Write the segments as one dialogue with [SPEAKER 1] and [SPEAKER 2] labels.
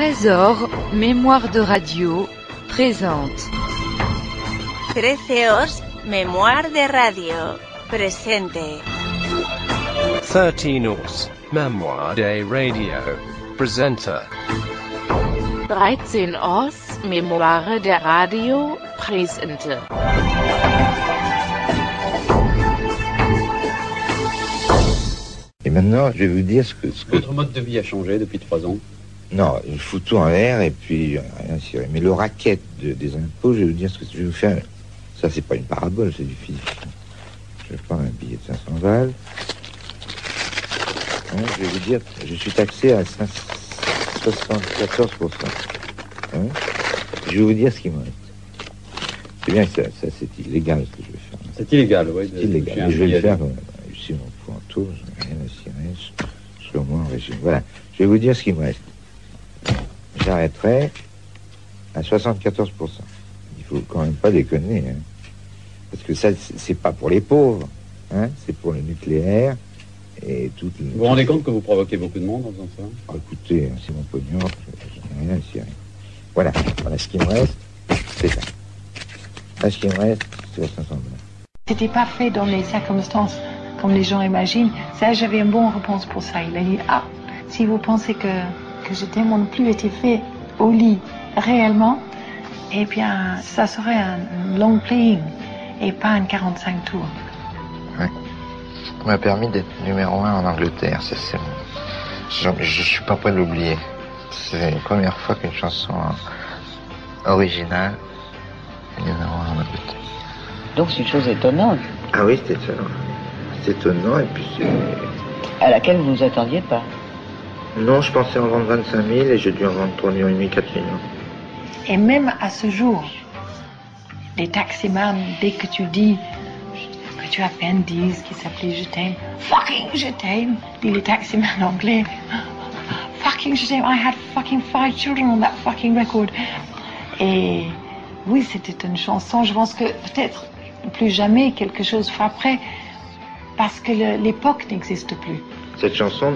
[SPEAKER 1] Trésor, mémoire de radio, présente.
[SPEAKER 2] Treceos, mémoire de radio, presente.
[SPEAKER 3] 13 Mémoire de radio, presenter.
[SPEAKER 4] 13 Mémoire de radio, presente.
[SPEAKER 5] Et maintenant, je vais vous dire ce que...
[SPEAKER 6] Votre mode de vie a changé depuis 3 ans?
[SPEAKER 5] Non, je fous tout en l'air et puis rien cirer. Mais le racket des impôts, je vais vous dire ce que je vais vous faire. Ça, c'est pas une parabole, c'est du physique. Je vais prendre un billet de 500 balles. Hein, je vais vous dire, je suis taxé à 74%. Hein, je vais vous dire ce qui me reste. C'est bien que ça c'est illégal ce que je vais faire.
[SPEAKER 6] C'est illégal, oui.
[SPEAKER 5] C'est illégal. Mais je vais le faire quand même. Ici, mon point en tour, je n'ai rien à cirer. Je serai au moins en régime. Voilà. Je vais vous dire ce qui me reste. J'arrêterai à 74%. Il faut quand même pas déconner, hein. Parce que ça, c'est pas pour les pauvres, hein. C'est pour le nucléaire et tout.
[SPEAKER 6] Vous vous rendez compte que vous provoquez beaucoup de monde en faisant ça?
[SPEAKER 5] Oh, écoutez, c'est mon pognon, je n'ai rien à cirer. Voilà. Voilà, ce qui me reste, c'est ça. Là, ce qui me reste, c'est la 500 balles.
[SPEAKER 7] C'était pas fait dans les circonstances comme les gens imaginent. Ça, j'avais une bonne réponse pour ça. Il a dit, si vous pensez que j'étais mon plus été fait au lit réellement, eh bien, ça serait un long playing et pas un 45 tours.
[SPEAKER 5] Ouais. Ça m'a permis d'être numéro 1 en Angleterre. Je suis pas prêt de l'oublier. C'est la première fois qu'une chanson originale est numéro 1 en Angleterre.
[SPEAKER 8] Donc c'est une chose étonnante.
[SPEAKER 5] Ah oui, c'est étonnant. C'est étonnant et puis c'est...
[SPEAKER 8] À laquelle vous ne vous attendiez pas.
[SPEAKER 5] Non, je pensais en vendre 25 000 et j'ai dû en vendre 3,5 millions, 4 millions.
[SPEAKER 7] Et même à ce jour, les taximans, dès que tu dis que tu as fait un disque qui s'appelait Je t'aime, fucking je t'aime, dit les taximans anglais. Fucking je t'aime, I had fucking 5 children on that fucking record. Et oui, c'était une chanson, je pense que peut-être plus jamais quelque chose frapperait parce que l'époque n'existe plus.
[SPEAKER 5] Cette chanson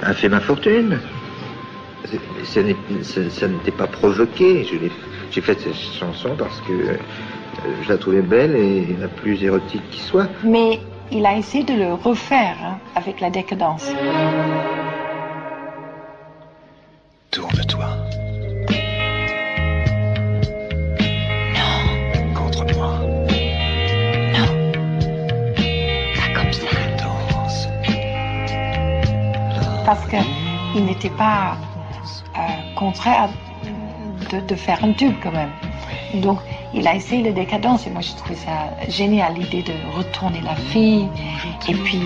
[SPEAKER 5] a fait ma fortune. Ça n'était pas provoqué. J'ai fait cette chanson parce que je la trouvais belle et la plus érotique qui soit.
[SPEAKER 7] Mais il a essayé de le refaire avec la décadence.
[SPEAKER 3] Tourne-toi.
[SPEAKER 7] Non.
[SPEAKER 3] Contre moi.
[SPEAKER 7] Non. Pas comme ça.
[SPEAKER 3] Danse.
[SPEAKER 7] Parce qu'il n'était pas contraire de faire un tube quand même. Donc il a essayé la décadence et moi j'ai trouvé ça génial, l'idée de retourner la fille. Et puis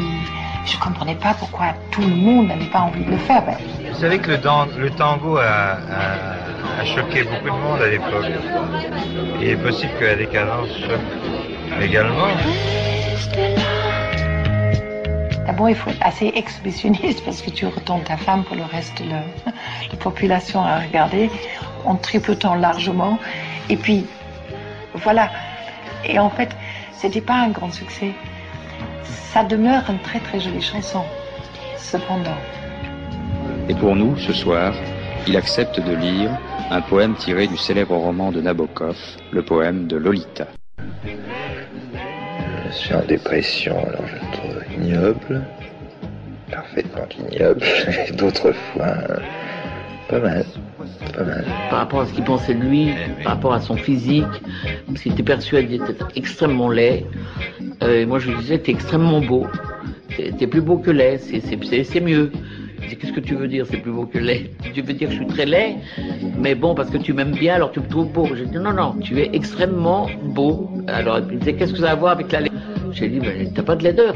[SPEAKER 7] je comprenais pas pourquoi tout le monde n'avait pas envie de le faire.
[SPEAKER 5] Vous savez que le tango a choqué beaucoup de monde à l'époque. Il est possible que la décadence choque également.
[SPEAKER 7] D'abord, il faut être assez exhibitionniste parce que tu retournes ta femme pour le reste de la population à regarder en tripotant largement. Et puis, voilà. Et en fait, c'était pas un grand succès. Ça demeure une très très jolie chanson, cependant.
[SPEAKER 9] Et pour nous, ce soir, il accepte de lire un poème tiré du célèbre roman de Nabokov, le poème de Lolita.
[SPEAKER 5] Je suis en dépression, alors je le trouve ignoble, parfaitement ignoble, et d'autres fois, pas mal.
[SPEAKER 8] Par rapport à ce qu'il pensait de lui, par rapport à son physique, parce qu'il était persuadé d'être extrêmement laid. Et moi je lui disais, t'es extrêmement beau, t'es plus beau que laid, c'est mieux. Je dis, qu'est-ce que tu veux dire, c'est plus beau que laid? Tu veux dire que je suis très laid, mais bon, parce que tu m'aimes bien, alors tu me trouves beau. J'ai dit, non, tu es extrêmement beau. Alors il me disait, qu'est-ce que ça a à voir avec la laideur? J'ai dit, ben, t'as pas de laideur,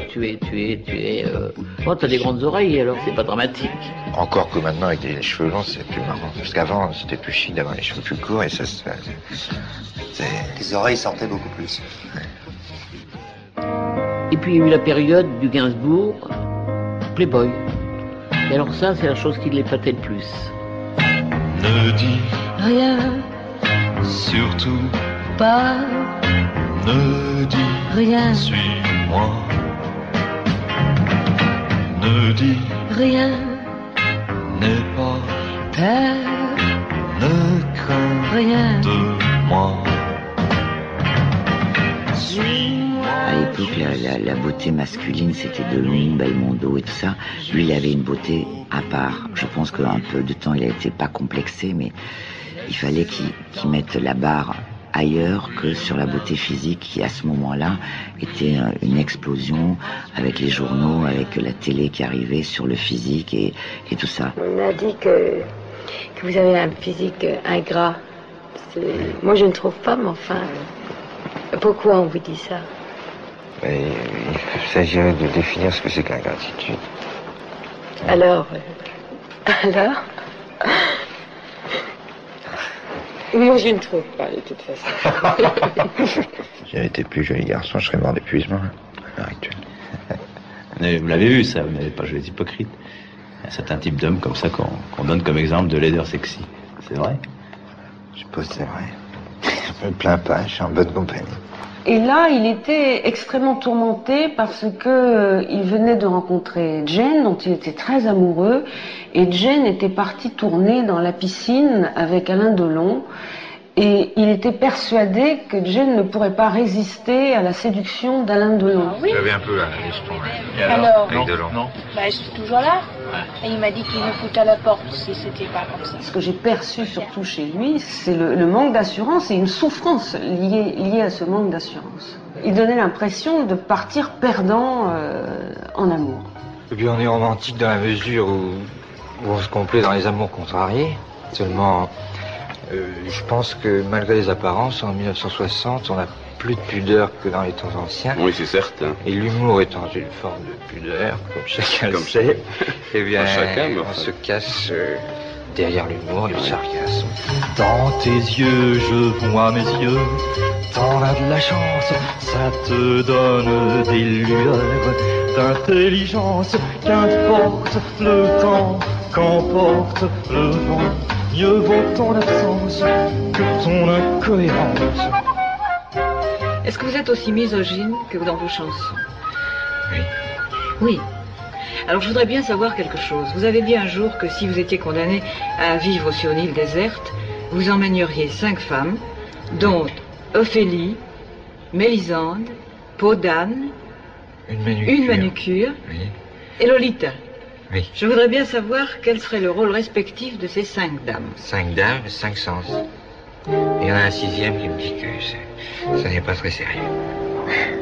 [SPEAKER 8] bon, t'as des grandes oreilles, alors c'est pas dramatique.
[SPEAKER 5] Encore que maintenant, avec les cheveux longs, c'est plus marrant. Parce qu'avant, c'était plus chic d'avoir les cheveux plus courts et ça se fait. Les oreilles sortaient beaucoup plus.
[SPEAKER 8] Et puis il y a eu la période du Gainsbourg, Playboy. Et alors ça, c'est la chose qui l'épatait le plus.
[SPEAKER 10] Ne dis
[SPEAKER 8] rien,
[SPEAKER 10] surtout
[SPEAKER 8] pas,
[SPEAKER 10] ne dis
[SPEAKER 8] rien,
[SPEAKER 10] suis-moi. Ne dis
[SPEAKER 8] rien,
[SPEAKER 10] n'est pas
[SPEAKER 1] peur,
[SPEAKER 10] Ne crains
[SPEAKER 1] rien.
[SPEAKER 10] de moi.
[SPEAKER 11] À l'époque, la beauté masculine, c'était de longs Belmondo et tout ça. Lui, il avait une beauté à part. Je pense qu'un peu de temps, il n'était pas complexé, mais il fallait qu'il mette la barre ailleurs que sur la beauté physique qui, à ce moment-là, était une explosion avec les journaux, avec la télé qui arrivait sur le physique et tout ça.
[SPEAKER 7] On a dit que vous avez un physique ingrat. Moi, je ne trouve pas, mais enfin... Pourquoi on vous dit ça?
[SPEAKER 5] Il s'agirait de définir ce que c'est que l'ingratitude.
[SPEAKER 7] Alors moi, je ne trouve pas, de toute façon.
[SPEAKER 5] Si j'avais été plus joli garçon, je serais mort d'épuisement à l'heure actuelle.
[SPEAKER 12] Mais vous l'avez vu, ça, vous n'avez pas joué les hypocrites. Il y a un certain type d'homme comme ça qu'on donne comme exemple de laideur sexy. C'est vrai?
[SPEAKER 5] Je suppose que c'est vrai. Je me plains pas, je suis en bonne compagnie.
[SPEAKER 13] Et là, il était extrêmement tourmenté parce que il venait de rencontrer Jane, dont il était très amoureux, et Jane était partie tourner dans la piscine avec Alain Delon, et il était persuadé que Jane ne pourrait pas résister à la séduction d'Alain Delon.
[SPEAKER 5] Ah oui. J'avais un peu la question.
[SPEAKER 14] Alors,
[SPEAKER 5] avec Delon.
[SPEAKER 14] Non. Bah, je suis toujours là. Et il m'a dit qu'il me foutait à la porte si c'était pas comme ça.
[SPEAKER 13] Ce que j'ai perçu surtout chez lui, c'est le manque d'assurance et une souffrance liée à ce manque d'assurance. Il donnait l'impression de partir perdant en amour.
[SPEAKER 5] Et puis on est romantique dans la mesure où on se complaît dans les amours contrariés. Seulement, je pense que malgré les apparences, en 1960, on a plus de pudeur que dans les temps anciens.
[SPEAKER 6] Oui, c'est certain.
[SPEAKER 5] Et l'humour étant une forme de pudeur, comme chacun le sait, eh bien, on se cache derrière l'humour et le sarcasme.
[SPEAKER 10] Dans tes yeux, je vois mes yeux. T'en as de la chance, ça te donne des lueurs d'intelligence. Qu'importe le temps, qu'emporte le vent, mieux vaut ton absence que ton incohérence.
[SPEAKER 15] Est-ce que vous êtes aussi misogyne que dans vos chansons?
[SPEAKER 5] Oui.
[SPEAKER 15] Oui. Alors je voudrais bien savoir quelque chose. Vous avez dit un jour que si vous étiez condamné à vivre sur une île déserte, vous emmèneriez 5 femmes, dont Ophélie, Mélisande, Peau d'âne, une manucure
[SPEAKER 5] oui.
[SPEAKER 15] Et Lolita.
[SPEAKER 5] Oui.
[SPEAKER 15] Je voudrais bien savoir quel serait le rôle respectif de ces 5 dames.
[SPEAKER 5] 5 dames, 5 sens. Il y en a un 6e qui me dit que ça n'est pas très sérieux.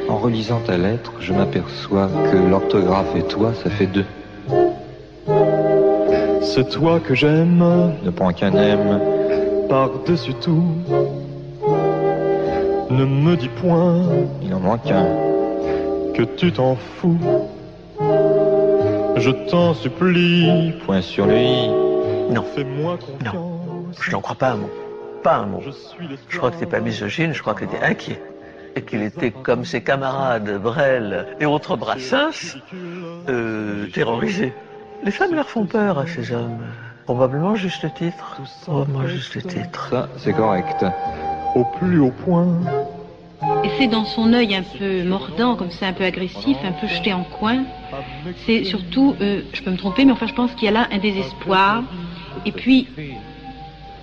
[SPEAKER 16] En relisant ta lettre, je m'aperçois que l'orthographe et toi, ça fait 2.
[SPEAKER 10] C'est toi que j'aime,
[SPEAKER 16] Ne prends qu'un M.
[SPEAKER 10] par-dessus tout. Ne me dis point,
[SPEAKER 16] Il en manque un.
[SPEAKER 10] que tu t'en fous. Je t'en supplie,
[SPEAKER 16] Point sur lui.
[SPEAKER 17] Non.
[SPEAKER 10] Fais-moi confiance.
[SPEAKER 17] Non, je n'en crois pas un mot. Pas un mot. Je crois que c'est pas misogyne, je crois qu'il était inquiet. Et qu'il était comme ses camarades Brel et autres Brassens, terrorisé. Les femmes leur font peur à ces hommes. Probablement juste titre. Probablement juste titre.
[SPEAKER 16] Ça, c'est correct.
[SPEAKER 10] Au plus haut point.
[SPEAKER 18] Et c'est dans son œil un peu mordant, comme ça, un peu agressif, un peu jeté en coin. C'est surtout, je peux me tromper, mais enfin je pense qu'il y a là un désespoir. Et puis,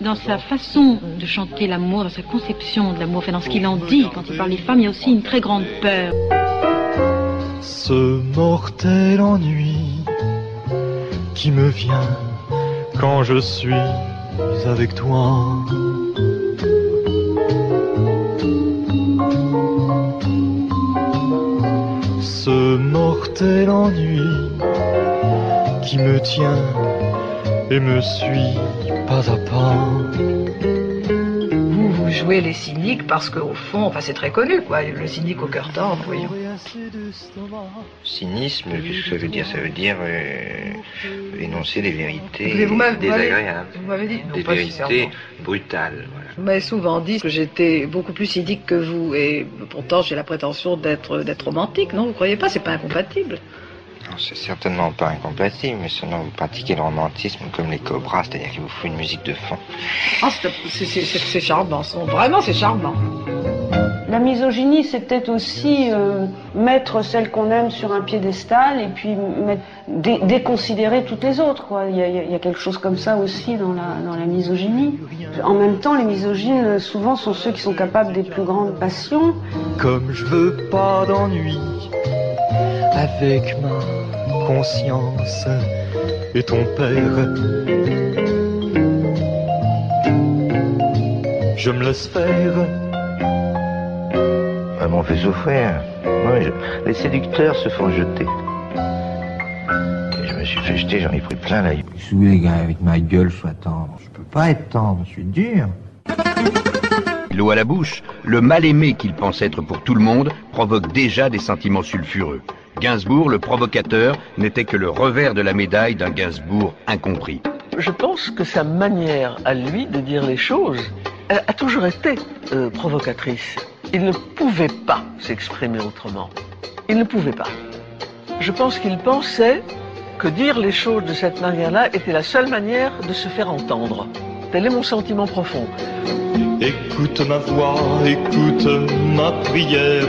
[SPEAKER 18] dans sa façon de chanter l'amour, dans sa conception de l'amour, enfin dans ce qu'il en dit quand il parle des femmes, il y a aussi une très grande peur.
[SPEAKER 10] Ce mortel ennui qui me vient quand je suis avec toi. Ce mortel ennui qui me tient et me suit pas à pas.
[SPEAKER 15] Vous jouez les cyniques parce qu'au fond, enfin c'est très connu quoi, le cynique au cœur tendre, voyons.
[SPEAKER 5] Cynisme, qu'est-ce que ça veut dire? Ça veut dire énoncer des vérités
[SPEAKER 15] Vous
[SPEAKER 5] désagréables.
[SPEAKER 15] m'avez dit, non,
[SPEAKER 5] des
[SPEAKER 15] pas
[SPEAKER 5] vérités brutales. Voilà.
[SPEAKER 15] Vous m'avez souvent dit que j'étais beaucoup plus cynique que vous, et pourtant j'ai la prétention d'être romantique, non? Vous croyez pas? C'est pas incompatible.
[SPEAKER 5] Non, c'est certainement pas incompatible, mais sinon vous pratiquez le romantisme comme les cobras, c'est-à-dire qu'il vous faut une musique de fond.
[SPEAKER 15] Ah, c'est charmant, vraiment c'est charmant.
[SPEAKER 13] La misogynie, c'est peut-être aussi mettre celle qu'on aime sur un piédestal et puis déconsidérer toutes les autres, quoi. Il y a quelque chose comme ça aussi dans la misogynie. En même temps, les misogynes, souvent, sont ceux qui sont capables des plus grandes passions.
[SPEAKER 10] Comme je veux pas d'ennui, avec ma conscience et ton père, je me laisse faire.
[SPEAKER 5] Elles m'ont fait souffrir. Moi, les séducteurs se font jeter. Et je me suis fait jeter, j'en ai pris plein l'œil.
[SPEAKER 19] Si vous voulez, les gars, avec ma gueule, je sois tendre. Je peux pas être tendre, je suis dur.
[SPEAKER 20] L'eau à la bouche, le mal-aimé qu'il pense être pour tout le monde provoque déjà des sentiments sulfureux. Gainsbourg, le provocateur, n'était que le revers de la médaille d'un Gainsbourg incompris.
[SPEAKER 17] Je pense que sa manière à lui de dire les choses a toujours été provocatrice. Il ne pouvait pas s'exprimer autrement. Il ne pouvait pas. Je pense qu'il pensait que dire les choses de cette manière-là était la seule manière de se faire entendre. Tel est mon sentiment profond.
[SPEAKER 10] Écoute ma voix, écoute ma prière,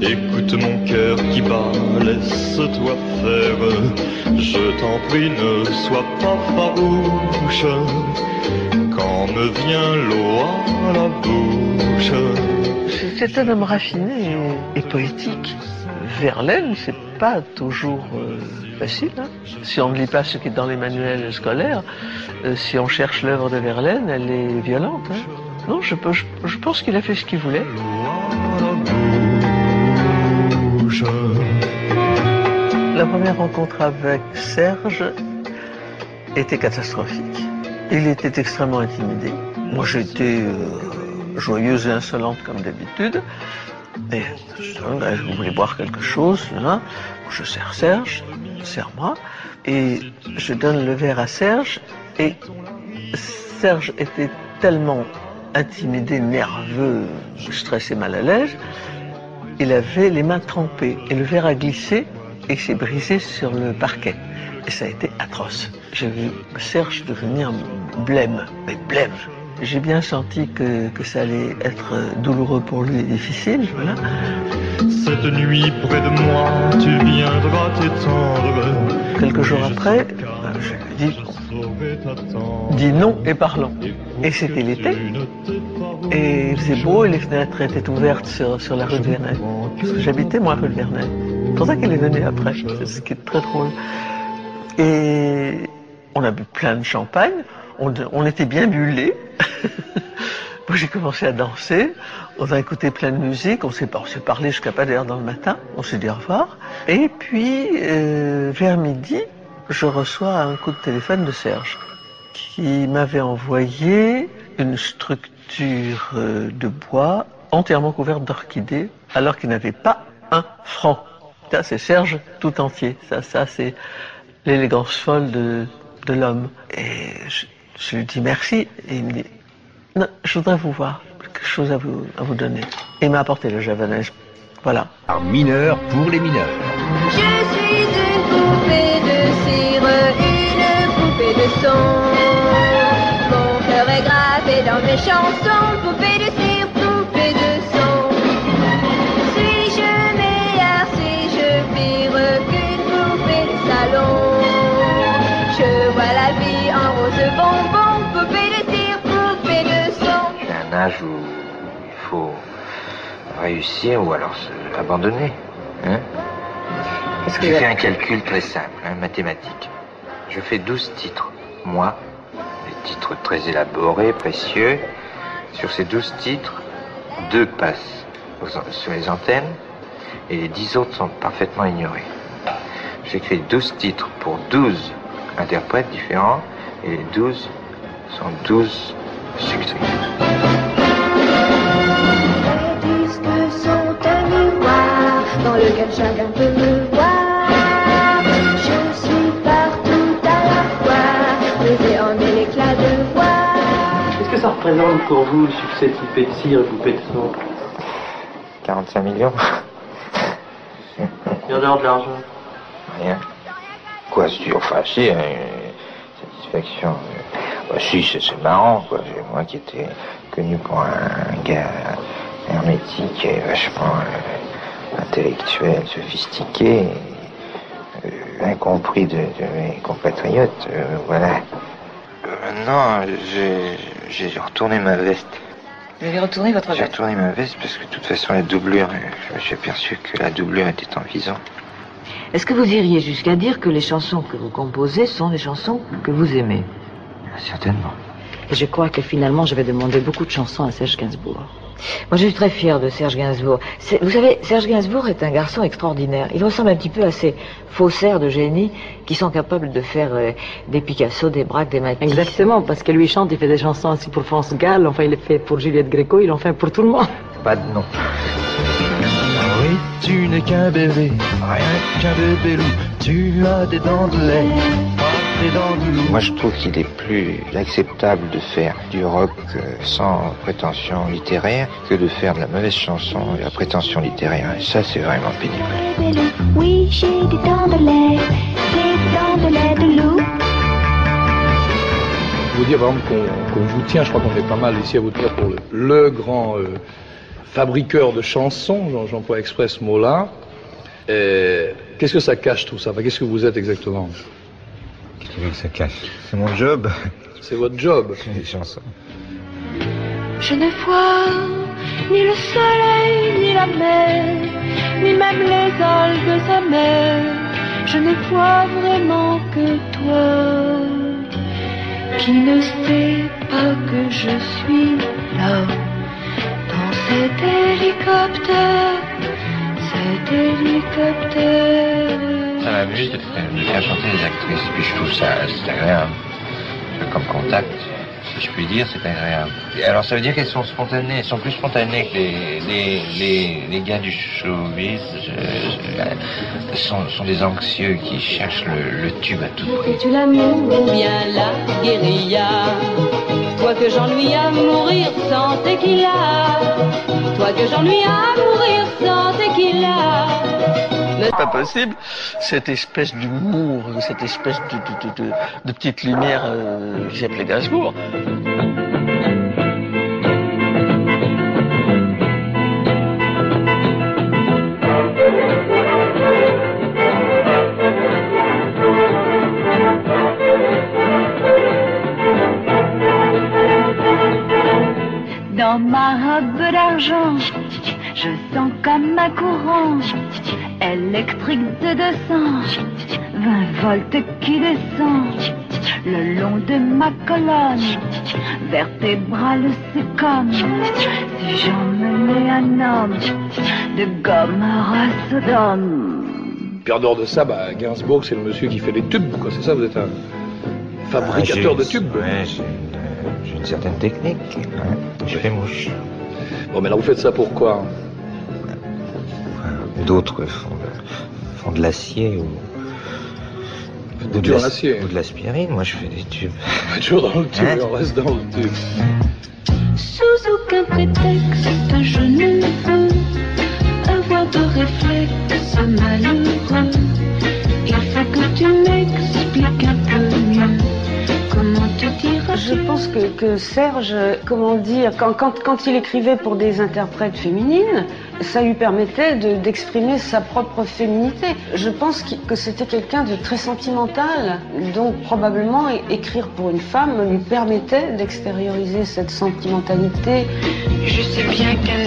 [SPEAKER 10] écoute mon cœur qui bat, laisse-toi faire. Je t'en prie, ne sois pas farouche, quand me vient l'eau à la bouche.
[SPEAKER 17] C'est un homme raffiné et poétique. Verlaine, c'est pas toujours facile. Hein. Si on ne lit pas ce qui est dans les manuels scolaires, si on cherche l'œuvre de Verlaine, elle est violente. Hein. Non, je pense qu'il a fait ce qu'il voulait. La première rencontre avec Serge était catastrophique. Il était extrêmement intimidé. Moi, j'étais joyeuse et insolente comme d'habitude. Et je voulais boire quelque chose, là. Je sers Serge, sers-moi, et je donne le verre à Serge, et Serge était tellement intimidé, nerveux, stressé, mal à l'aise, il avait les mains trempées, et le verre a glissé et s'est brisé sur le parquet. Et ça a été atroce. J'ai vu Serge devenir blême, mais blême. J'ai bien senti que ça allait être douloureux pour lui et difficile, voilà.
[SPEAKER 10] Cette nuit près de moi, tu viendras t'étendre.
[SPEAKER 17] Quelques jours après, je lui ai dit non et parlons. Et c'était l'été. Et il faisait beau et les fenêtres étaient ouvertes sur la rue de Vernet. Parce que j'habitais moi rue de Vernet. C'est pour ça qu'elle est venue après, c'est ce qui est très drôle. Et on a bu plein de champagne. On était bien bullés. Moi, j'ai commencé à danser. On a écouté plein de musique. On s'est parlé jusqu'à pas d'heure dans le matin. On s'est dit au revoir. Et puis, vers midi, je reçois un coup de téléphone de Serge qui m'avait envoyé une structure de bois entièrement couverte d'orchidées alors qu'il n'avait pas un franc. Ça, c'est Serge tout entier. Ça c'est l'élégance folle de l'homme. Et je lui dis merci, et il me dit non, je voudrais vous voir, quelque chose à vous donner. Et il m'a apporté le javanese. Voilà.
[SPEAKER 20] Un mineur pour les mineurs.
[SPEAKER 21] Je suis une poupée de cire, une poupée de son. Mon cœur est gravé dans mes chansons, poupée de cire, poupée de son. Suis-je meilleure, suis-je pire qu'une poupée de salon? Je vois la vie en rose bonbon, poupée de cire, poupée de son.
[SPEAKER 5] J'ai un âge où il faut réussir ou alors abandonner. Hein? J'ai fait un calcul très simple, mathématique. Je fais 12 titres, moi, des titres très élaborés, précieux. Sur ces 12 titres, 2 passent sur les antennes et les 10 autres sont parfaitement ignorés. J'écris 12 titres pour 12 interprètes différents et les 12 sont 12 succès.
[SPEAKER 21] Les disques sont un miroir dans lequel chacun peut me voir. Je suis partout à la fois, brisé en mille éclats de voix.
[SPEAKER 22] Qu'est-ce que ça représente pour vous le succès de Poupée de cire et Poupée de son?
[SPEAKER 5] 45 millions.
[SPEAKER 22] Et en dehors de l'argent?
[SPEAKER 5] Rien. Quoi, si, enfin, si, une satisfaction. Bah, si, c'est marrant, quoi. Moi qui étais connu pour un gars hermétique et vachement intellectuel, sophistiqué, incompris de mes compatriotes, voilà. Maintenant, j'ai retourné ma veste.
[SPEAKER 15] Vous avez retourné votre veste?
[SPEAKER 5] J'ai retourné ma veste parce que de toute façon la doublure, je me suis aperçu que la doublure était en visant.
[SPEAKER 15] Est-ce que vous iriez jusqu'à dire que les chansons que vous composez sont des chansons que vous aimez?
[SPEAKER 5] Certainement.
[SPEAKER 15] Et je crois que finalement, je vais demander beaucoup de chansons à Serge Gainsbourg. Moi, je suis très fière de Serge Gainsbourg. Vous savez, Serge Gainsbourg est un garçon extraordinaire. Il ressemble un petit peu à ces faussaires de génie qui sont capables de faire des Picasso, des Braque, des Matisse.
[SPEAKER 2] Exactement, parce que lui il chante, il fait des chansons aussi pour France Gall, enfin il les fait pour Juliette Gréco, il en fait pour tout le monde.
[SPEAKER 5] Pas de nom.
[SPEAKER 10] Oui, tu n'es qu'un bébé, rien qu'un bébé loup, tu as des dents de lait, des dents de loup.
[SPEAKER 5] Moi je trouve qu'il est plus acceptable de faire du rock sans prétention littéraire que de faire de la mauvaise chanson et la prétention littéraire. Et ça c'est vraiment pénible.
[SPEAKER 21] Oui, j'ai des dents de lait de loup.
[SPEAKER 4] Je vous dire par exemple qu'on vous tient, je crois qu'on est pas mal ici à vous tenir pour le grand fabriqueur de chansons, j'emploie exprès ce mot-là. Qu'est-ce que ça cache tout ça? Enfin, qu'est-ce que vous êtes exactement?
[SPEAKER 5] Qu'est-ce que ça cache? C'est mon job.
[SPEAKER 4] C'est votre job.
[SPEAKER 5] Les chansons.
[SPEAKER 21] Je ne vois ni le soleil, ni la mer, ni même les algues de sa mer. Je ne vois vraiment que toi, qui ne sais pas que je suis là, dans cet hélicoptère,
[SPEAKER 5] Ça m'amuse de faire chanter des actrices, puis je trouve ça c'est agréable. Comme contact, si je puis dire, c'est agréable. Et alors ça veut dire qu'elles sont spontanées, elles sont plus spontanées que les gars du showbiz. Sont des anxieux qui cherchent le tube à tout prix.
[SPEAKER 21] Tu l'amour ou bien la guérilla, toi que j'ennuie à mourir sans tequila, toi que j'ennuie à mourir sans tequila.
[SPEAKER 17] C'est pas possible, cette espèce d'humour, cette espèce de petite lumière qui s'appelait Gainsbourg.
[SPEAKER 21] Dans ma robe d'argent, je sens comme un courant électrique de 200, 20 volts qui descend le long de ma colonne vertébrale. C'est comme si j'emmenais un homme de Gomorrhe à Sodome.
[SPEAKER 4] Puis en dehors de ça, Gainsbourg, c'est le monsieur qui fait les tubes, quoi. C'est ça, vous êtes un fabricateur de tubes.
[SPEAKER 5] Ouais, j'ai une certaine technique. Ouais, je fais mouche.
[SPEAKER 4] Bon, mais là, vous faites ça pourquoi?
[SPEAKER 5] D'autres font de l'acier ou de l'aspirine. Moi, je fais des tubes.
[SPEAKER 4] Toujours dans le tube, on reste dans le tube.
[SPEAKER 21] Sous aucun prétexte, je ne veux avoir de réflexe malheureux. Il faut que tu m'expliques un peu mieux. Comment te dire?
[SPEAKER 13] Je pense que Serge, comment dire, quand il écrivait pour des interprètes féminines, ça lui permettait d'exprimer sa propre féminité. Je pense que c'était quelqu'un de très sentimental, donc probablement écrire pour une femme lui permettait d'extérioriser cette sentimentalité.
[SPEAKER 7] Je sais bien qu'un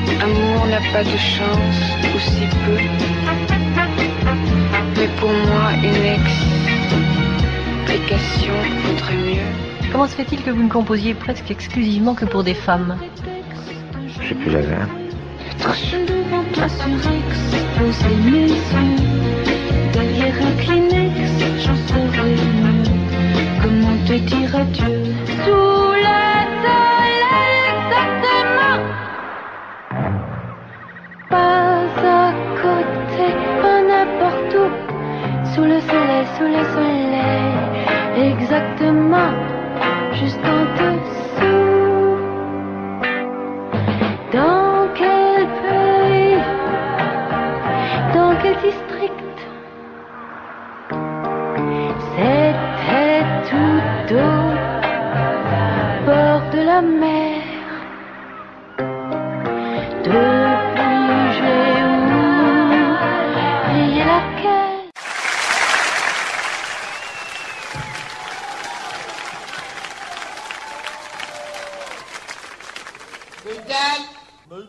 [SPEAKER 7] ex-amour n'a pas de chance, ou si peu. Mais pour moi, une ex-application vaudrait mieux.
[SPEAKER 18] Comment se fait-il que vous ne composiez presque exclusivement que pour des femmes?
[SPEAKER 5] C'est plus agréable.
[SPEAKER 21] Devant toi sur X, poser mes yeux, derrière un Kleenex, j'en saurais mieux. Comment te dire adieu? Sous le soleil, exactement. Pas à côté, pas n'importe où. Sous le soleil, exactement. Juste en dessous. Dans quel pays, dans quel district? C'était tout au bord de la mer.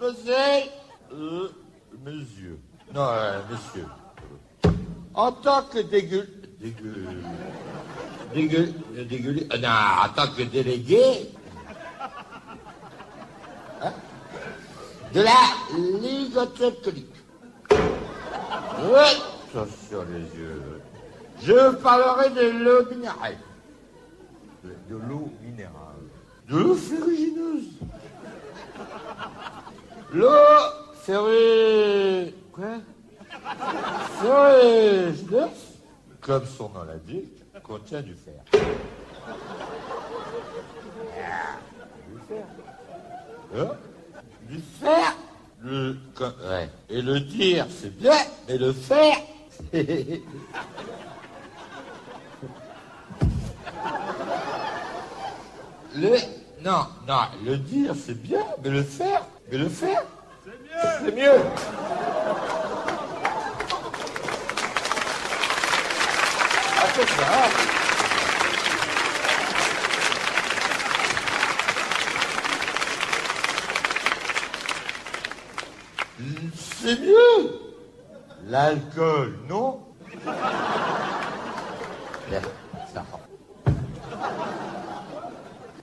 [SPEAKER 3] Mademoiselle, mes yeux. Non, monsieur. En tant que non, en tant que délégué de la Ligothèque. Oui, ça sur les yeux. Je parlerai de l'eau minérale. De l'eau minérale. De l'eau ferrugineuse. L'eau ferrugineuse. Quoi? Ferrugineuse, comme son nom l'indique, contient du fer. Du fer. Ouais. Et le dire, c'est bien, mais le faire, c'est... Non, le dire, c'est bien, mais le faire, c'est mieux. Ah, c'est ça. C'est mieux. L'alcool, non.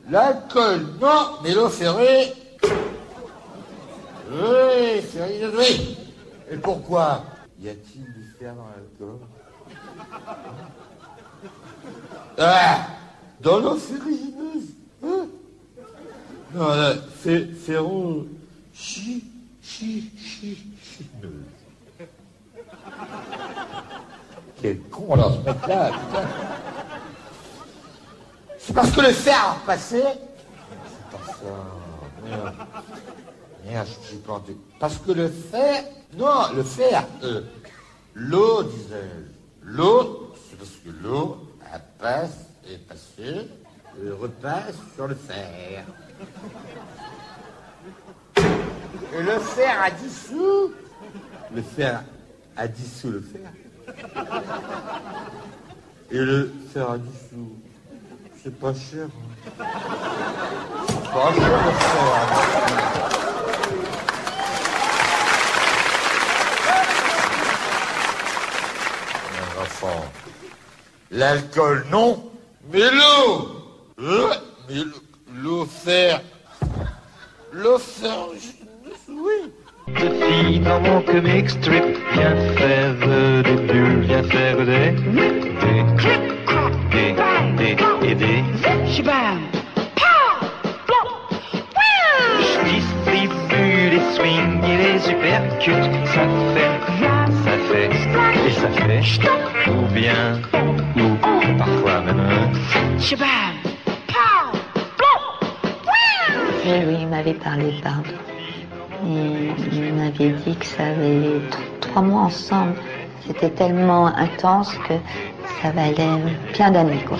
[SPEAKER 3] L'alcool, non, mais l'eau ferrée. Oui, ferrugineuse, oui. Et pourquoi? Y a-t-il du fer dans l'alcool? Ah, dans l'eau ferrugineuse. Hein? Non, là, ferro... Chineuse. Quel con, alors, ce mec-là, putain. C'est parce que le fer a repassé. C'est pas ça. Merde, je suis planté. Parce que le fer... Non, le fer... l'eau, disais-je. L'eau, c'est parce que l'eau, elle passe et passée, et repasse sur le fer. Et le fer a dissous. Le fer a dissous le fer. Et le fer a dissous. C'est pas cher. Hein. C'est pas cher le fer. Mon enfant. L'alcool, non. Mais l'eau. Mais l'eau fer. L'eau fer. Oui.
[SPEAKER 10] De filles dans mon comic strip, viens faire des bulles, viens faire des Je distribue les swings et les uppercuts, ça fait, et ça fait, ou bien, ou parfois même
[SPEAKER 9] Oui, il m'avait parlé de Barbie. Et il m'avait dit que ça avait 3 mois ensemble. C'était tellement intense que ça valait plein d'années, quoi.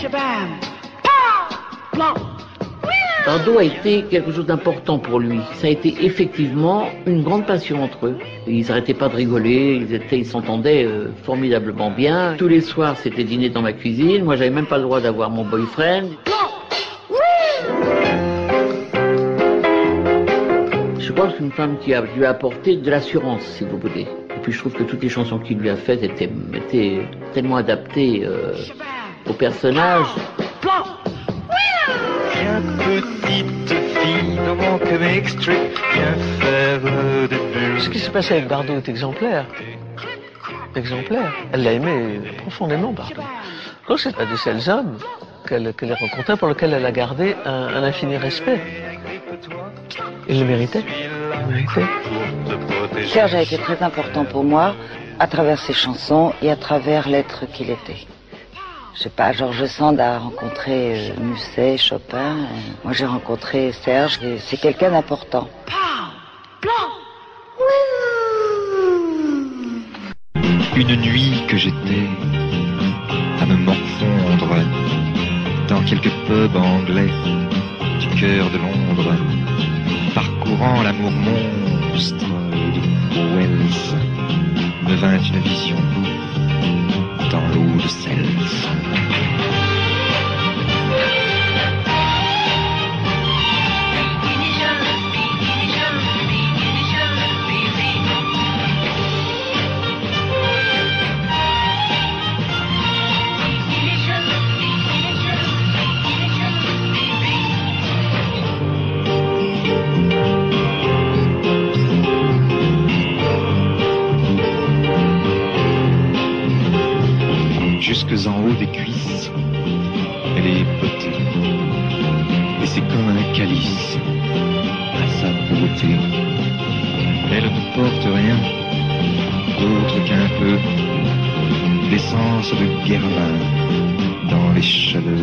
[SPEAKER 8] Bardot a été quelque chose d'important pour lui. Ça a été effectivement une grande passion entre eux. Ils n'arrêtaient pas de rigoler, ils s'entendaient formidablement bien. Tous les soirs, c'était dîner dans ma cuisine. Moi, j'avais même pas le droit d'avoir mon boyfriend. Je crois que c'est une femme qui lui a apporté de l'assurance, si vous voulez. Et puis je trouve que toutes les chansons qu'il lui a faites étaient tellement adaptées au personnage.
[SPEAKER 10] Viens petite fille dans mon comic strip, viens faire des bulles.
[SPEAKER 17] Ce qui s'est passé avec Bardot est exemplaire. Exemplaire. Elle l'a aimé profondément, Bardot. Je crois que c'est un des seuls hommes qu'elle a rencontré pour lequel elle a gardé un infini respect. Il le méritait.
[SPEAKER 11] Serge a été très important pour moi à travers ses chansons et à travers l'être qu'il était. Je sais pas, Georges Sand a rencontré Musset, Chopin. Moi j'ai rencontré Serge et c'est quelqu'un d'important.
[SPEAKER 16] Une nuit que j'étais à me morfondre dans quelques pubs anglais du cœur de Londres, parcourant l'amour monstre de Wells, me vint une vision dans l'eau de Seltz.
[SPEAKER 10] jusque en haut des cuisses. Elle est potée. Et c'est comme un calice à sa beauté. Elle ne porte rien autre qu'un peu d'essence de guerlin dans les chaleurs.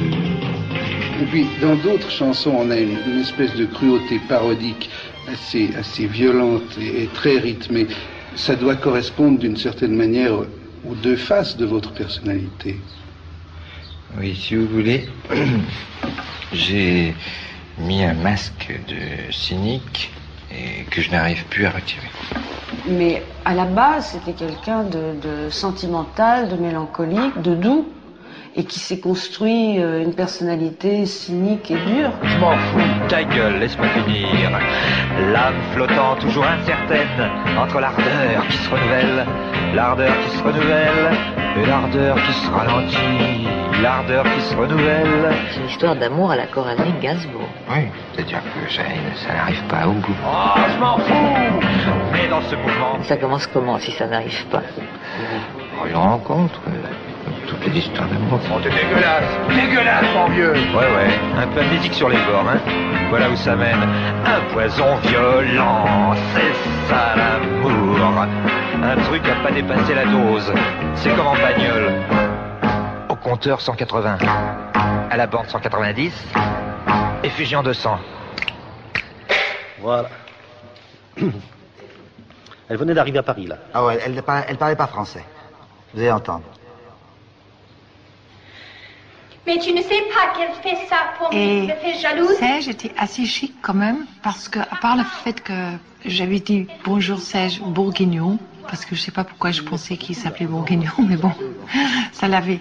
[SPEAKER 1] Et puis, dans d'autres chansons, on a une espèce de cruauté parodique assez violente et très rythmée. Ça doit correspondre d'une certaine manière aux deux faces de votre personnalité.
[SPEAKER 5] Oui, si vous voulez, j'ai mis un masque de cynique et que je n'arrive plus à retirer.
[SPEAKER 13] Mais à la base, c'était quelqu'un de sentimental, de mélancolique, de doux, et qui s'est construit une personnalité cynique et dure.
[SPEAKER 10] Je m'en fous, ta gueule, laisse-moi finir. L'âme flottant, toujours incertaine, entre l'ardeur qui se renouvelle, l'ardeur qui se renouvelle, et l'ardeur qui se ralentit, l'ardeur qui se renouvelle.
[SPEAKER 11] C'est une histoire d'amour à la Coralie Gainsbourg.
[SPEAKER 5] Oui, c'est-à-dire que ça n'arrive pas au bout.
[SPEAKER 10] Oh, je m'en fous. Mais dans ce mouvement...
[SPEAKER 11] Ça commence comment si ça n'arrive pas?
[SPEAKER 5] Une rencontre, toutes les histoires d'amour.
[SPEAKER 10] Oh, t'es dégueulasse, mon vieux. Ouais, un peu de musique sur les bords, hein. Voilà où ça mène. Un poison violent, c'est ça l'amour. Un truc à pas dépasser la dose. C'est comme en bagnole. Au compteur 180, à la borne 190, effusion 200.
[SPEAKER 12] Voilà. Elle venait d'arriver à Paris, là.
[SPEAKER 23] Ah ouais, elle parlait pas français. Vous allez entendre.
[SPEAKER 14] Mais tu ne sais pas qu'elle fait ça pour me faire jalouse.
[SPEAKER 7] Serge était assez chic quand même, parce que, à part le fait que j'avais dit bonjour Serge Bourguignon, parce que je sais pas pourquoi je pensais qu'il s'appelait Bourguignon, mais bon, ça l'avait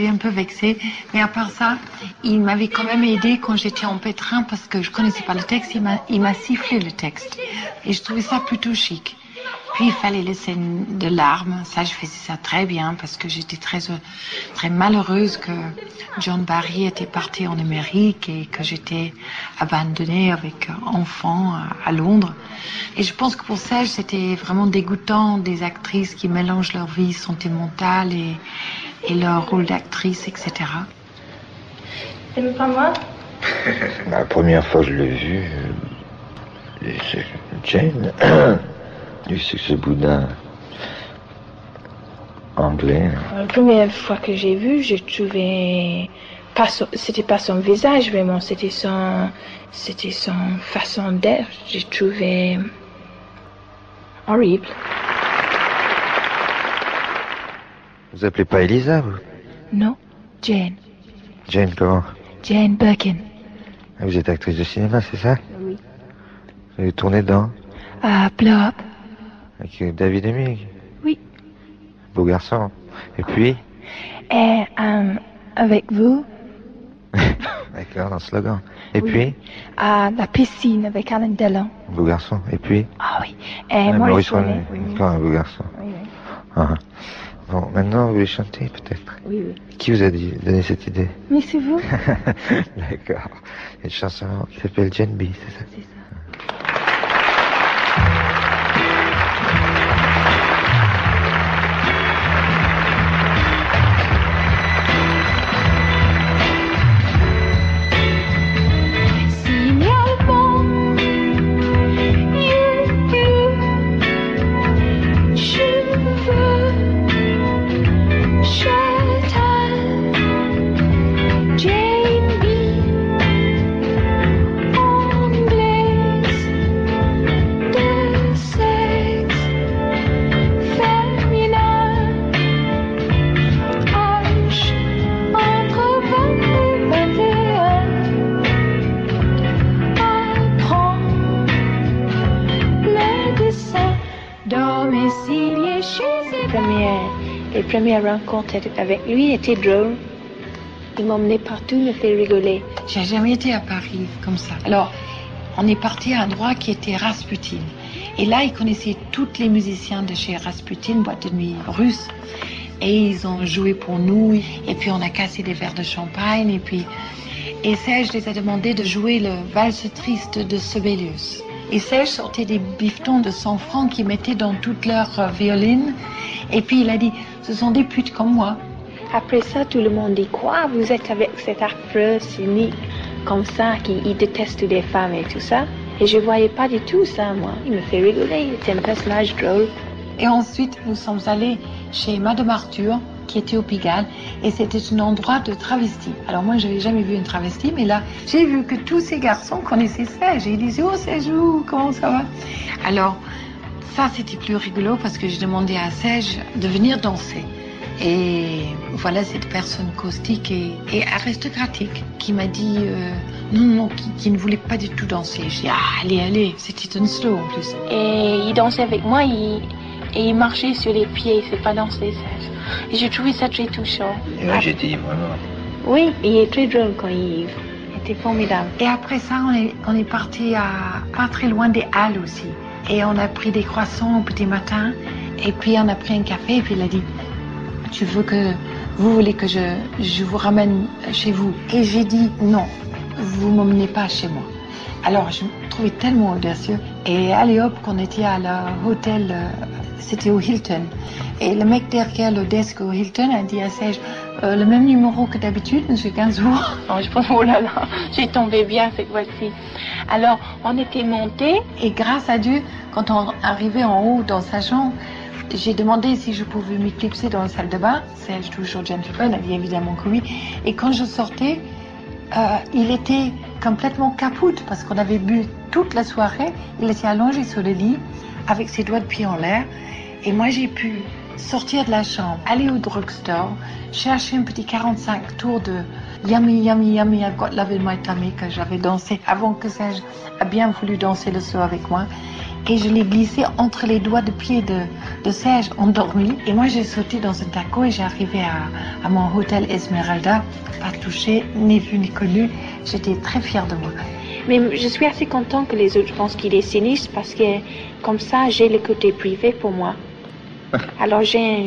[SPEAKER 7] un peu vexé. Mais à part ça, il m'avait quand même aidé quand j'étais en pétrin, parce que je connaissais pas le texte, il m'a sifflé le texte. Et je trouvais ça plutôt chic. Puis il fallait les scènes de larmes. Ça, je faisais ça très bien parce que j'étais très malheureuse que John Barry était parti en Amérique et que j'étais abandonnée avec enfants à Londres. Et je pense que pour Serge, c'était vraiment dégoûtant des actrices qui mélangent leur vie sentimentale et leur rôle d'actrice, etc.
[SPEAKER 14] T'aimes pas moi?
[SPEAKER 5] La première fois que je l'ai vu, c'est Jane. Et c'est ce boudin anglais.
[SPEAKER 14] La première fois que j'ai vu, j'ai trouvé c'était pas son visage vraiment, c'était son façon d'être. J'ai trouvé horrible.
[SPEAKER 5] Vous appelez pas Elisa, vous?
[SPEAKER 14] Non, Jane.
[SPEAKER 5] Jane comment?
[SPEAKER 14] Jane Birkin.
[SPEAKER 5] Vous êtes actrice de cinéma, c'est ça?
[SPEAKER 14] Oui.
[SPEAKER 5] Vous avez tourné dans?
[SPEAKER 14] Blow Up.
[SPEAKER 5] Avec David Hemming?
[SPEAKER 14] Oui.
[SPEAKER 5] Beau garçon. Et puis?
[SPEAKER 14] Et avec vous.
[SPEAKER 5] D'accord, dans le slogan. Et
[SPEAKER 14] oui.
[SPEAKER 5] Puis?
[SPEAKER 14] À la piscine avec Alain Delon.
[SPEAKER 5] Beau garçon. Et puis?
[SPEAKER 14] Ah oui. Et Maurice Rollet.
[SPEAKER 5] Oui. Encore un beau garçon.
[SPEAKER 14] Oui.
[SPEAKER 5] Ah. Bon, maintenant vous voulez chanter peut-être?
[SPEAKER 14] Oui.
[SPEAKER 5] Qui vous a donné cette idée?
[SPEAKER 14] Mais c'est vous.
[SPEAKER 5] D'accord. Il y a une chanson qui s'appelle Jane B, c'est ça?
[SPEAKER 14] C'est ça. Les premières rencontres avec lui étaient drôles. Il m'emmenait partout, me fait rigoler.
[SPEAKER 7] J'ai jamais été à Paris comme ça. Alors, on est parti à un endroit qui était Rasputin. Et là, il connaissait tous les musiciens de chez Rasputin, boîte de nuit russe. Et ils ont joué pour nous. Et puis, on a cassé des verres de champagne. Et Serge les a demandé de jouer le valse triste de Sibelius. Et Serge sortait des bifetons de 100 francs qu'ils mettaient dans toutes leurs violines. Et puis il a dit, ce sont des putes comme moi.
[SPEAKER 14] Après ça, tout le monde dit quoi? Vous êtes avec cet affreux cynique comme ça, qui déteste les femmes et tout ça. Et je voyais pas du tout ça, moi. Il me fait rigoler, il était un personnage drôle. Et ensuite, nous sommes allés chez Madame Arthur, qui était au Pigalle, et c'était un endroit de travestis. Alors moi, je n'avais jamais vu une travestie, mais là, j'ai vu que tous ces garçons connaissaient Serge. Et ils disaient, oh Serge, comment ça va? Alors, ça, c'était plus rigolo parce que j'ai demandé à Serge de venir danser. Et voilà cette personne caustique et aristocratique qui m'a dit non, qui ne voulait pas du tout danser. J'ai dit, allez, c'était un slow en plus. Et il dansait avec moi et il marchait sur les pieds, c'est pas danser, Serge. Et j'ai trouvé ça très touchant.
[SPEAKER 5] Et là, j'ai dit, vraiment.
[SPEAKER 14] Oui, il est très drôle quand il était formidable. Et après ça, on est parti pas très loin des Halles aussi. Et on a pris des croissants au petit matin. Et puis on a pris un café et puis il a dit, vous voulez que je vous ramène chez vous? Et j'ai dit, non, vous ne m'emmenez pas chez moi. Alors je me trouvais tellement audacieux. Et allez hop, qu'on était à l'hôtel, c'était au Hilton. Et le mec derrière le desk au Hilton a dit à Serge, le même numéro que d'habitude, monsieur Gainsbourg. Je pense, oh là là, j'ai tombé bien cette fois-ci. Alors, on était montés et grâce à Dieu, quand on arrivait en haut dans sa chambre, j'ai demandé si je pouvais m'éclipser dans la salle de bain. Serge, toujours gentleman, a dit évidemment que oui. Et quand je sortais, il était complètement capoute parce qu'on avait bu toute la soirée. Il était allongé sur le lit avec ses doigts de pied en l'air. Et moi, j'ai pu sortir de la chambre, aller au drugstore, chercher un petit 45 tours de Yummy, Yummy, Yummy, I've got love in my tummy que j'avais dansé avant que Serge a bien voulu danser le slow avec moi. Et je l'ai glissé entre les doigts de pied de Serge endormi. Et moi, j'ai sauté dans un taco et j'ai arrivé à mon hôtel Esmeralda, pas touché, ni vu ni connu. J'étais très fière de moi. Mais je suis assez contente que les autres pensent qu'il est sinistre parce que comme ça, j'ai le côté privé pour moi. Alors j'ai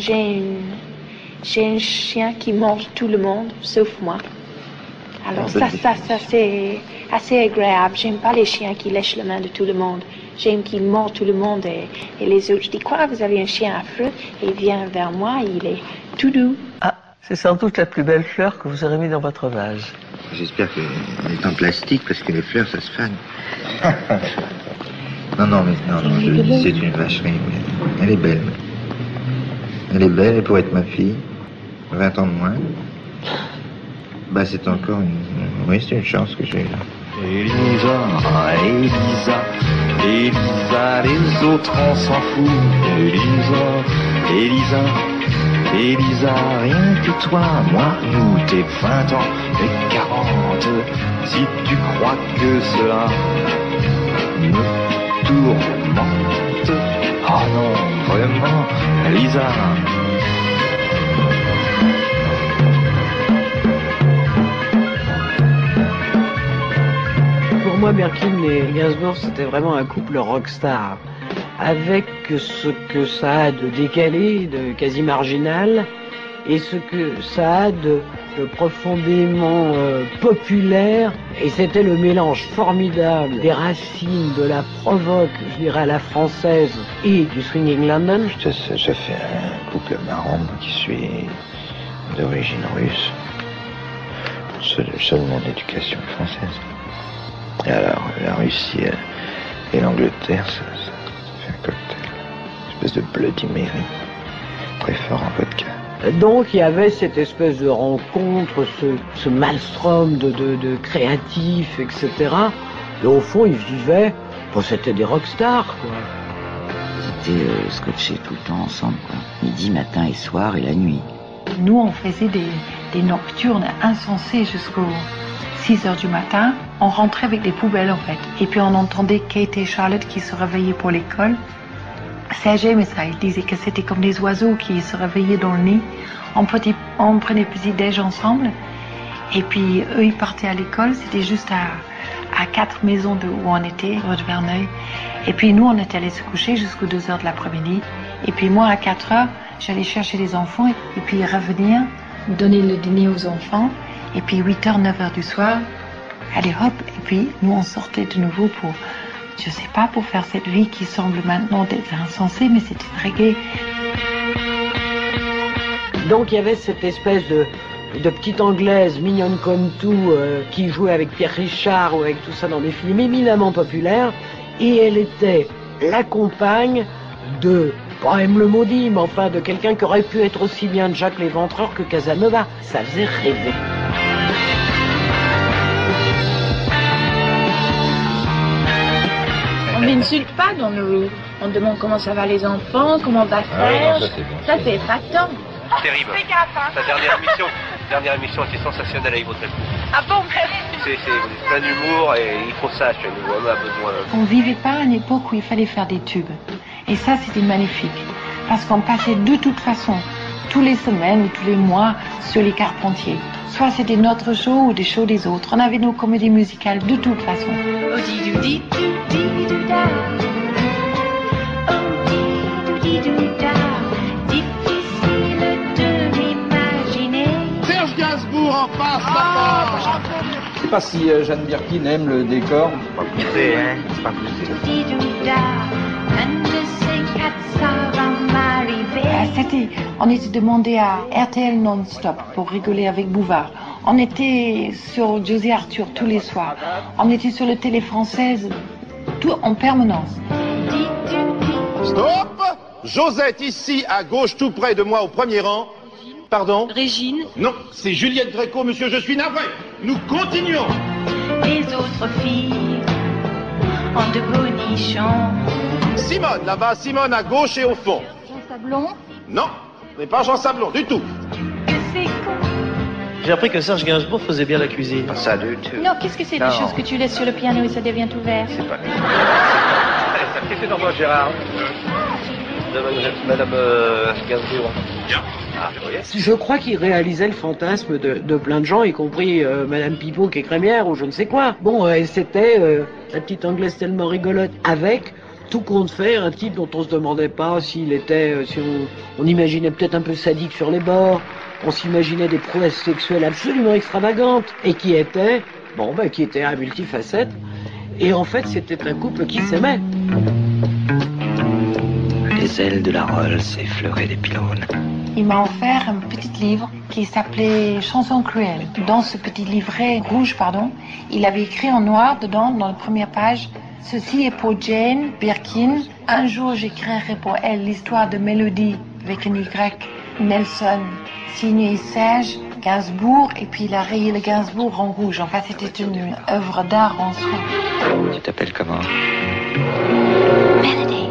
[SPEAKER 14] un chien qui mange tout le monde, sauf moi. Alors ça c'est assez agréable. J'aime pas les chiens qui lèchent la main de tout le monde. J'aime qu'il mord tout le monde et les autres. Je dis quoi, vous avez un chien affreux? Et il vient vers moi, il est tout doux.
[SPEAKER 17] Ah, c'est sans doute la plus belle fleur que vous aurez mis dans votre vase.
[SPEAKER 5] J'espère qu'elle est en plastique parce que les fleurs, ça se fane. Non, je le dis, c'est une vacherie. Oui. Elle est belle. Elle est belle, elle pourrait être ma fille. 20 ans de moins. Bah, c'est encore une... Oui, c'est une chance que j'ai là.
[SPEAKER 10] Elisa, les autres on s'en fout. Elisa, rien que toi, moi, nous, tes 20 ans, tes 40. Si tu crois que cela me tourmente, oh non, vraiment, Elisa.
[SPEAKER 2] Pour moi, Berkin et Gainsbourg, c'était vraiment un couple rockstar, avec ce que ça a de décalé, de quasi marginal, et ce que ça a de profondément populaire. Et c'était le mélange formidable des racines, de la provoque, je dirais à la française, et du swinging London.
[SPEAKER 5] Je fais un couple marrant qui suis d'origine russe. Seule mon éducation française. Et alors, la Russie et l'Angleterre, ça fait un cocktail. Une espèce de Bloody Mary. Très fort en vodka.
[SPEAKER 2] Donc il y avait cette espèce de rencontre, ce maelstrom de créatifs, etc. Et au fond, ils vivaient, c'était des rockstars, quoi.
[SPEAKER 11] Ils étaient scotchés tout le temps ensemble, quoi. Midi, matin et soir et la nuit.
[SPEAKER 7] Nous, on faisait des nocturnes insensées jusqu'aux 6 heures du matin. On rentrait avec des poubelles, en fait. Et puis on entendait Kate et Charlotte qui se réveillaient pour l'école. Serge aimait ça, il disait que c'était comme des oiseaux qui se réveillaient dans le nid. On prenait petit-déj ensemble, et puis eux ils partaient à l'école, c'était juste à 4 maisons où on était, rue de Verneuil. Et puis nous on était allés se coucher jusqu'aux 2 heures de l'après-midi. Et puis moi à 4 heures, j'allais chercher les enfants, et puis revenir, donner le dîner aux enfants, et puis 8 heures, 9 heures du soir, allez hop, et puis nous on sortait de nouveau pour... Je sais pas, pour faire cette vie qui semble maintenant d'être insensée, mais c'était très gai.
[SPEAKER 2] Donc il y avait cette espèce de petite anglaise mignonne comme tout qui jouait avec Pierre Richard ou avec tout ça dans des films éminemment populaires, et elle était la compagne de, pas M le maudit, mais enfin de quelqu'un qui aurait pu être aussi bien Jack l'Éventreur que Casanova. Ça faisait rêver.
[SPEAKER 14] On n'insulte pas dans le rue. On demande comment ça va les enfants, comment on va faire.
[SPEAKER 20] non, ça, c'est bon.
[SPEAKER 14] Ça c'est épatant.
[SPEAKER 6] Terrible. Sa dernière émission était sensationnelle avec votre époux.
[SPEAKER 14] Ah bon, merci.
[SPEAKER 6] C'est plein d'humour et il faut ça chez nous. On a besoin.
[SPEAKER 7] On ne vivait pas à une époque où il fallait faire des tubes. Et ça, c'était magnifique. Parce qu'on passait de toute façon, tous les semaines ou tous les mois, sur les Carpentiers. Soit c'était notre show ou des shows des autres. On avait nos comédies musicales de toute façon.
[SPEAKER 21] Serge Gainsbourg en face, papa.
[SPEAKER 12] Je sais pas si Jeanne Birkin aime le décor.
[SPEAKER 5] Pas poussé, hein. C'est pas poussé.
[SPEAKER 7] On était demandé à RTL non-stop pour rigoler avec Bouvard. On était sur José Arthur tous les soirs. On était sur le télé française, tout en permanence.
[SPEAKER 19] Stop! Josette ici à gauche tout près de moi au premier rang. Pardon?
[SPEAKER 18] Régine?
[SPEAKER 19] Non, c'est Juliette Gréco, monsieur, je suis navré. Nous continuons.
[SPEAKER 21] Les autres filles ont de beaux nichons.
[SPEAKER 19] Simone, là-bas, Simone à gauche et au fond.
[SPEAKER 21] Jean Sablon?
[SPEAKER 19] Non, ce n'est pas Jean Sablon du tout.
[SPEAKER 22] J'ai appris que Serge Gainsbourg faisait bien la cuisine.
[SPEAKER 5] Pas ça du tout.
[SPEAKER 14] Non, qu'est-ce que c'est des choses que tu laisses sur le piano et ça devient tout vert?
[SPEAKER 5] C'est pas...
[SPEAKER 6] Qu'est-ce que t'en vois, Gérard? Madame Gainsbourg. Bien. Ah,
[SPEAKER 2] je crois qu'il réalisait le fantasme de plein de gens, y compris Madame Pipeau qui est crémière ou je ne sais quoi. Bon, c'était la petite anglaise tellement rigolote avec tout compte fait un type dont on se demandait pas s'il était, si on imaginait peut-être un peu sadique sur les bords, on s'imaginait des prouesses sexuelles absolument extravagantes et qui était à multifacette. Et en fait, c'était un couple qui s'aimait.
[SPEAKER 5] Les ailes de la Rolls effleuraient des pylônes.
[SPEAKER 7] Il m'a offert un petit livre qui s'appelait Chansons cruelles. Dans ce petit livret rouge, il avait écrit en noir dedans, dans la première page, « Ceci est pour Jane Birkin. Un jour, j'écrirai pour elle l'histoire de Mélodie avec un Y. Nelson, signé Serge Gainsbourg, et puis il a rayé le Gainsbourg en rouge. Enfin, c'était une œuvre d'art en soi. »
[SPEAKER 5] Tu t'appelles comment?
[SPEAKER 21] Melody.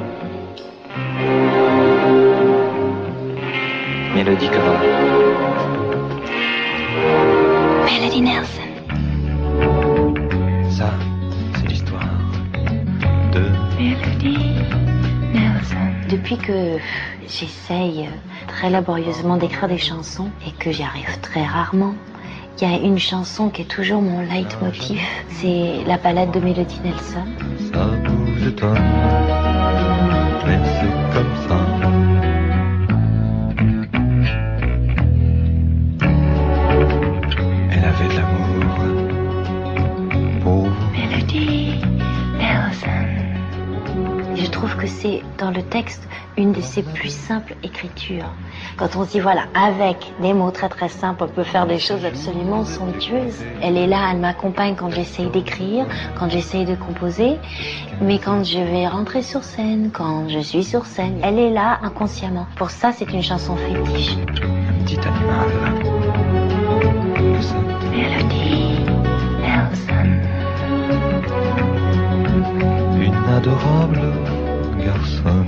[SPEAKER 5] Mélodie comment?
[SPEAKER 21] Melody Nelson.
[SPEAKER 16] Ça, c'est l'histoire de
[SPEAKER 21] Melody Nelson.
[SPEAKER 9] Depuis que j'essaye très laborieusement d'écrire des chansons et que j'y arrive très rarement, il y a une chanson qui est toujours mon leitmotiv, c'est la ballade de Melody Nelson.
[SPEAKER 16] ça vous étonne, mais c'est comme ça. Elle avait de l'amour pour
[SPEAKER 21] Melody Nelson.
[SPEAKER 9] Je trouve que c'est dans le texte une de ses plus simples écritures. Quand on se dit voilà, avec des mots très très simples, on peut faire des choses absolument somptueuses. Elle est là, elle m'accompagne quand j'essaye d'écrire, quand j'essaye de composer, mais quand je vais rentrer sur scène, quand je suis sur scène, elle est là inconsciemment. Pour ça, c'est une chanson fétiche.
[SPEAKER 16] un petit animal.
[SPEAKER 21] Melody Nelson.
[SPEAKER 16] Une adorable garçonne.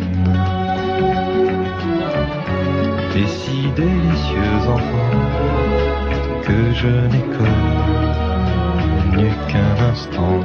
[SPEAKER 16] Et si délicieux enfant que je n'ai connu qu'un instant.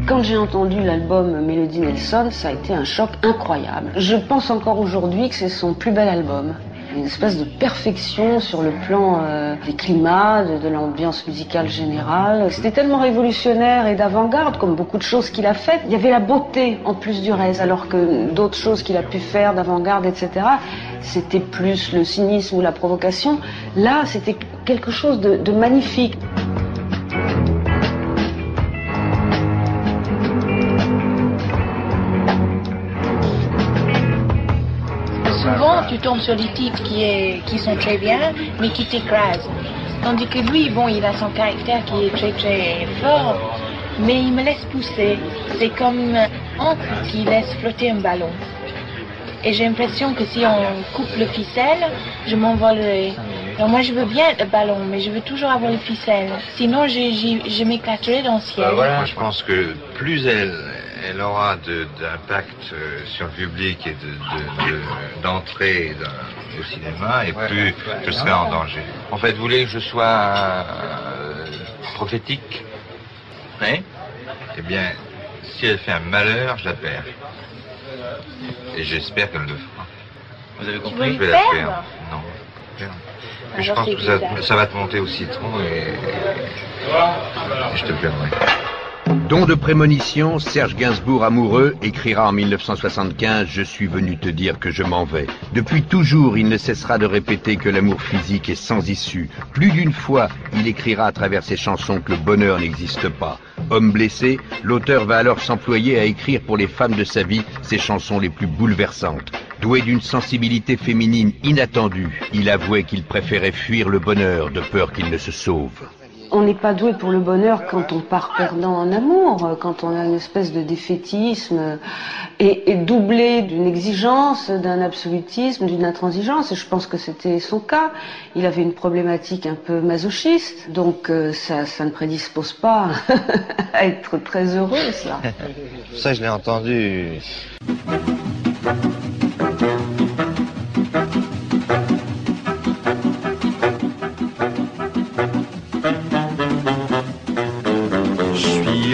[SPEAKER 13] Quand j'ai entendu l'album Melody Nelson, ça a été un choc incroyable. Je pense encore aujourd'hui que c'est son plus bel album. Une espèce de perfection sur le plan des climats, de l'ambiance musicale générale. C'était tellement révolutionnaire et d'avant-garde, comme beaucoup de choses qu'il a faites. Il y avait la beauté en plus du reste, alors que d'autres choses qu'il a pu faire d'avant-garde, etc., c'était plus le cynisme ou la provocation. Là, c'était quelque chose de magnifique.
[SPEAKER 14] Souvent, tu tu tombes sur des titres qui sont très bien, mais qui t'écrasent. Tandis que lui, bon, il a son caractère qui est très très fort, mais il me laisse pousser. C'est comme un encre qui laisse flotter un ballon. Et j'ai l'impression que si on coupe le ficelle, je m'envolerai. Alors moi je veux bien le ballon, mais je veux toujours avoir le ficelle. Sinon je m'éclaterai dans le ciel.
[SPEAKER 5] Moi je pense que plus elle aura d'impact sur le public et d'entrée au cinéma, et plus je serai en danger. En fait, vous voulez que je sois prophétique? Oui. Eh bien, si elle fait un malheur, je la perds. Et j'espère qu'elle le fera. Vous avez compris? Je vais la faire. Non. Mais je pense que ça va te monter au citron et je te perdrai.
[SPEAKER 20] Don de prémonition, Serge Gainsbourg amoureux écrira en 1975 « Je suis venu te dire que je m'en vais ». Depuis toujours, il ne cessera de répéter que l'amour physique est sans issue. Plus d'une fois, il écrira à travers ses chansons que le bonheur n'existe pas. Homme blessé, l'auteur va alors s'employer à écrire pour les femmes de sa vie ses chansons les plus bouleversantes. Doué d'une sensibilité féminine inattendue, il avouait qu'il préférait fuir le bonheur de peur qu'il ne se sauve.
[SPEAKER 13] On n'est pas doué pour le bonheur quand on part perdant en amour, quand on a une espèce de défaitisme et doublé d'une exigence, d'un absolutisme, d'une intransigeance. Et je pense que c'était son cas. Il avait une problématique un peu masochiste, donc ça ne prédispose pas à être très heureux, ça.
[SPEAKER 5] Ça, je l'ai entendu.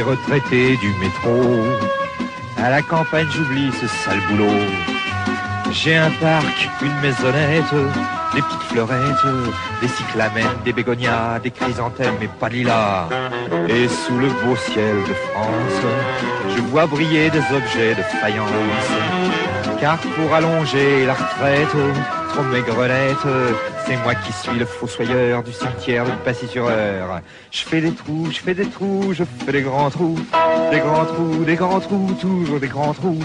[SPEAKER 10] Retraité du métro, à la campagne j'oublie ce sale boulot. J'ai un parc, une maisonnette, des petites fleurettes, des cyclamènes, des bégonias, des chrysanthèmes et pas de lilas. Et sous le beau ciel de France, je vois briller des objets de faïence. Car pour allonger la retraite, trop maigrenette, c'est moi qui suis le fossoyeur du cimetière de Passy-sur-Eure. Je fais des trous, je fais des trous, je fais des grands trous, des grands trous, des grands trous, toujours des grands trous,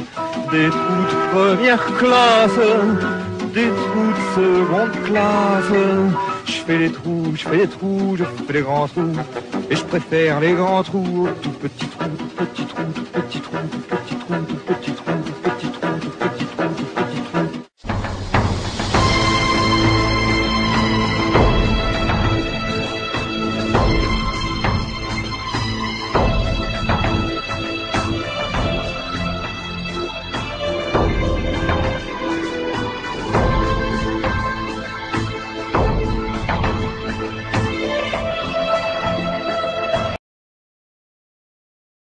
[SPEAKER 10] des trous de première classe, des trous de seconde classe. Je fais des trous, je fais des trous, je fais des grands trous, et je préfère les grands trous aux tout petits trous, tout petits trous, tout petits trous, tout petits trous, tout petits trous.